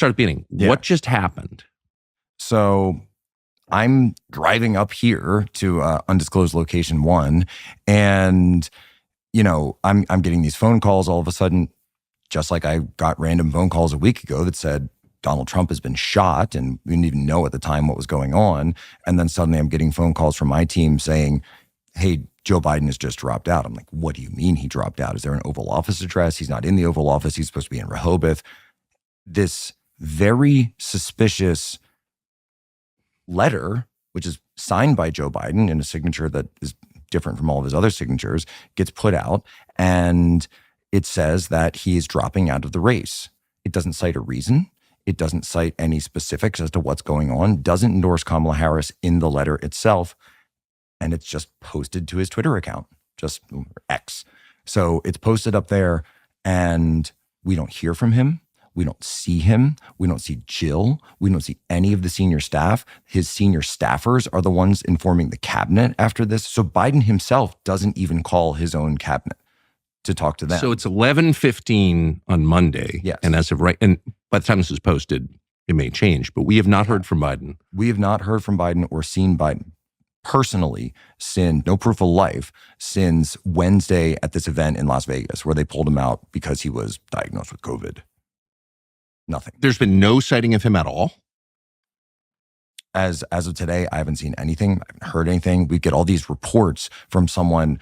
Start at the beginning. Yeah. What just happened? So I'm driving up here to undisclosed location 1, and I'm getting these phone calls all of a sudden, just like I got random phone calls a week ago that said Donald Trump has been shot, and we didn't even know at the time what was going on. And then suddenly I'm getting phone calls from my team saying, hey, Joe Biden has just dropped out. I'm like, what do you mean he dropped out? Is there an Oval Office address? He's not in the Oval Office. He's supposed to be in Rehoboth. This very suspicious letter, which is signed by Joe Biden in a signature that is different from all of his other signatures, gets put out, and it says that he is dropping out of the race. It doesn't cite a reason. It doesn't cite any specifics as to what's going on, doesn't endorse Kamala Harris in the letter itself, and it's just posted to his Twitter account, just X. So it's posted up there, and we don't hear from him. We don't see him. We don't see Jill. We don't see any of the senior staff. His senior staffers are the ones informing the cabinet after this. So Biden himself doesn't even call his own cabinet to talk to them. So it's 11:15 on Monday. Yes. And as of right, and by the time this is posted, it may change, but we have not heard from Biden. We have not heard from Biden or seen Biden personally since, no proof of life, since Wednesday at this event in Las Vegas where they pulled him out because he was diagnosed with COVID. Nothing. There's been no sighting of him at all. As of today, I haven't seen anything. I haven't heard anything. We get all these reports from someone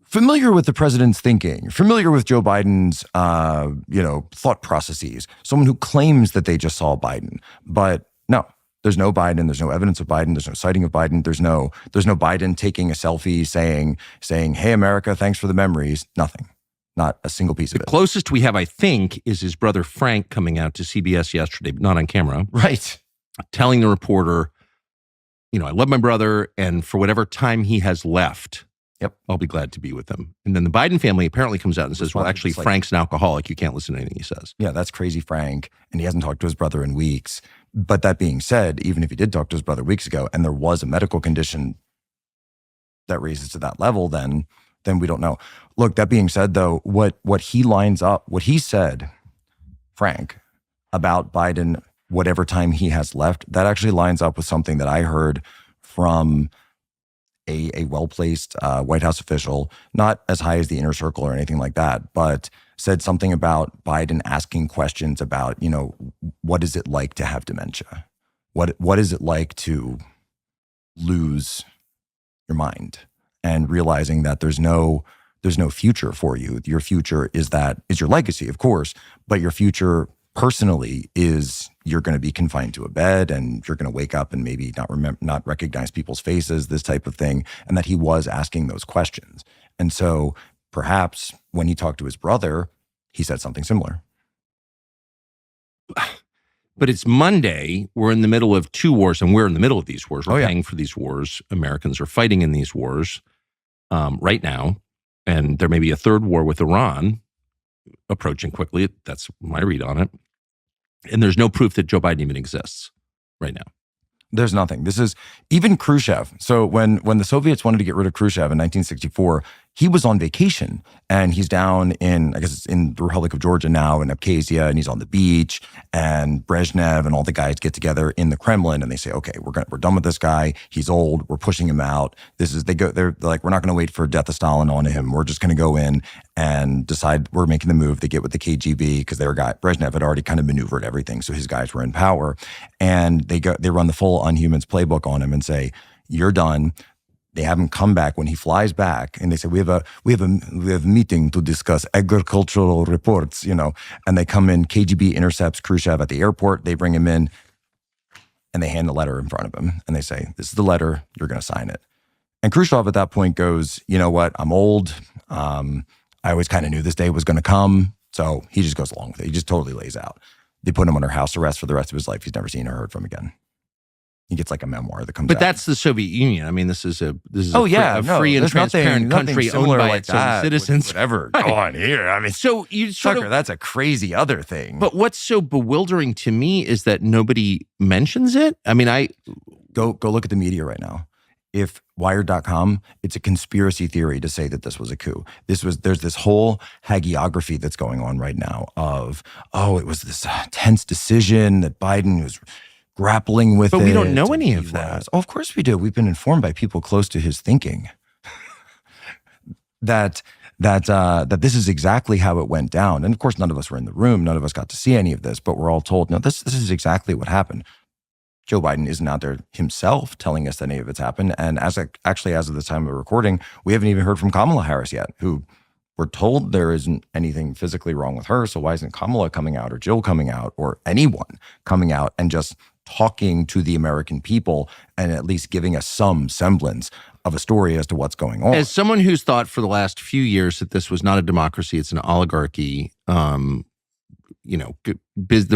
familiar with the president's thinking, familiar with Joe Biden's thought processes, someone who claims that they just saw Biden. But no, there's no Biden. There's no evidence of Biden. There's no sighting of Biden. There's no Biden taking a selfie saying, hey, America, thanks for the memories. Nothing. Not a single piece of it. The closest we have, I think, is his brother Frank coming out to CBS yesterday, but not on camera. Right. Telling the reporter, I love my brother, and for whatever time he has left, I'll be glad to be with him. And then the Biden family apparently comes out and says, well, actually, Frank's an alcoholic. You can't listen to anything he says. Yeah, that's crazy, Frank. And he hasn't talked to his brother in weeks. But that being said, even if he did talk to his brother weeks ago, and there was a medical condition that raises to that level, then we don't know. Look, that being said, though, what he said, Frank, about Biden, whatever time he has left, that actually lines up with something that I heard from a well-placed White House official, not as high as the inner circle or anything like that, but said something about Biden asking questions about, what is it like to have dementia? What is it like to lose your mind? And realizing that there's no future for you. Your future is your legacy, of course, but your future personally is you're going to be confined to a bed, and you're going to wake up and maybe not recognize people's faces, this type of thing, and that he was asking those questions. And so perhaps when he talked to his brother, he said something similar. But it's Monday. We're in the middle of two wars, and we're in the middle of these wars. We're paying for these wars. Americans are fighting in these wars right now. And there may be a third war with Iran approaching quickly. That's my read on it. And there's no proof that Joe Biden even exists right now. There's nothing. This is even Khrushchev. So when the Soviets wanted to get rid of Khrushchev in 1964, he was on vacation, and he's down in, I guess it's in the Republic of Georgia now, in Abkhazia, and he's on the beach, and Brezhnev and all the guys get together in the Kremlin, and they say, okay, we're done with this guy. He's old. We're pushing him out. They're like, we're not going to wait for death of Stalin on him. We're just going to go in and decide we're making the move. They get with the KGB because Brezhnev had already kind of maneuvered everything, so his guys were in power, and they run the full Unhumans playbook on him and say, you're done. They have him come back. When he flies back, and they say, we have a meeting to discuss agricultural reports, and they come in. KGB intercepts Khrushchev at the airport. They bring him in, and they hand the letter in front of him, and they say, this is the letter. You're going to sign it. And Khrushchev at that point goes, you know what? I'm old. I always kind of knew this day was going to come. So he just goes along with it. He just totally lays out. They put him under house arrest for the rest of his life. He's never seen or heard from again. He gets like a memoir that comes out. But that's the Soviet Union. I mean, this is a free and there's transparent country owned by like its own citizens. Whatever, go on here. I mean, so you Tucker, that's a crazy other thing. But what's so bewildering to me is that nobody mentions it. I mean, go look at the media right now. if Wired.com, it's a conspiracy theory to say that this was a coup. There's this whole hagiography that's going on right now of, oh, it was this tense decision that Biden was grappling with. But we don't know any of that. Oh, of course we do. We've been informed by people close to his thinking that this is exactly how it went down. And of course, none of us were in the room. None of us got to see any of this, but we're all told, no, this is exactly what happened. Joe Biden isn't out there himself telling us that any of it's happened. And as of the time of recording, we haven't even heard from Kamala Harris yet, who we're told there isn't anything physically wrong with her. So why isn't Kamala coming out, or Jill coming out, or anyone coming out and just talking to the American people and at least giving us some semblance of a story as to what's going on? As someone who's thought for the last few years that this was not a democracy, it's an oligarchy, the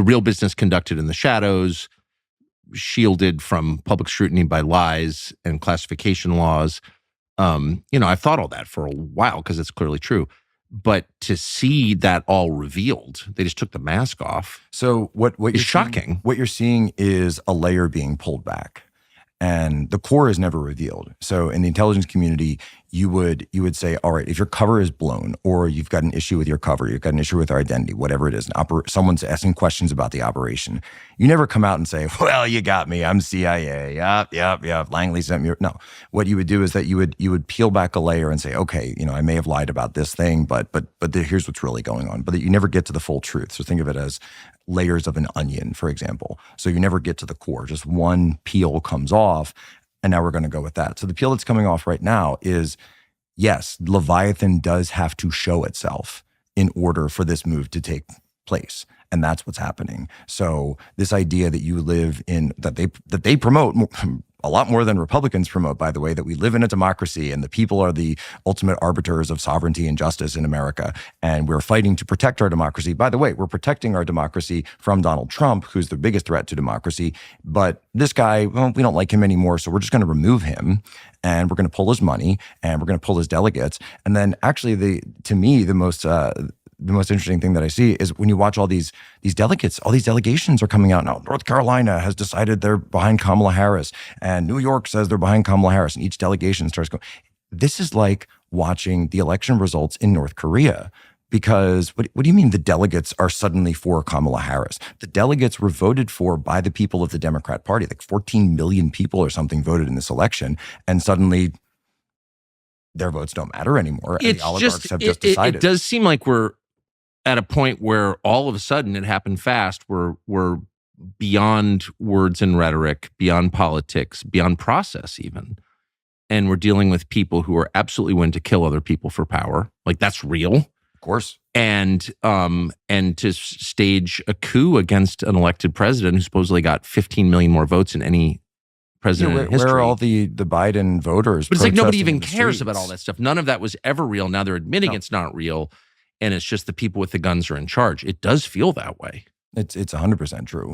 real business conducted in the shadows, shielded from public scrutiny by lies and classification laws. I've thought all that for a while because it's clearly true. But to see that all revealed, they just took the mask off. So what is shocking. What you're seeing is a layer being pulled back, and the core is never revealed. So in the intelligence community, you would say, all right, if your cover is blown, or you've got an issue with your cover, you've got an issue with our identity, whatever it is, someone's asking questions about the operation, you never come out and say, well, you got me, I'm CIA, yep, Langley sent me. No, what you would do is that you would peel back a layer and say, okay, I may have lied about this thing, but here's what's really going on. But you never get to the full truth. So think of it as layers of an onion, for example. So you never get to the core. Just one peel comes off, and now we're going to go with that. So the peel that's coming off right now is, yes, Leviathan does have to show itself in order for this move to take place. And that's what's happening. So this idea that you live in, that they promote a lot more than Republicans promote, by the way, that we live in a democracy and the people are the ultimate arbiters of sovereignty and justice in America. And we're fighting to protect our democracy. By the way, we're protecting our democracy from Donald Trump, who's the biggest threat to democracy. But this guy, well, we don't like him anymore, so we're just going to remove him, and we're going to pull his money, and we're going to pull his delegates. And then actually, to me, the most interesting thing that I see is when you watch all these delegates, all these delegations are coming out now. North Carolina has decided they're behind Kamala Harris, and New York says they're behind Kamala Harris, and each delegation starts going. This is like watching the election results in North Korea. Because what do you mean the delegates are suddenly for Kamala Harris? The delegates were voted for by the people of the Democrat Party. Like 14 million people or something voted in this election, and suddenly their votes don't matter anymore. And the oligarchs have just decided. It does seem like we're at a point where all of a sudden it happened fast. We're beyond words and rhetoric, beyond politics, beyond process even. And we're dealing with people who are absolutely willing to kill other people for power. Like, that's real. Of course. And to stage a coup against an elected president who supposedly got 15 million more votes than any president in history. Where are all the Biden voters? But it's like nobody even cares about all that stuff. None of that was ever real. Now they're admitting it's not real. And it's just the people with the guns are in charge. It does feel that way. It's 100% true.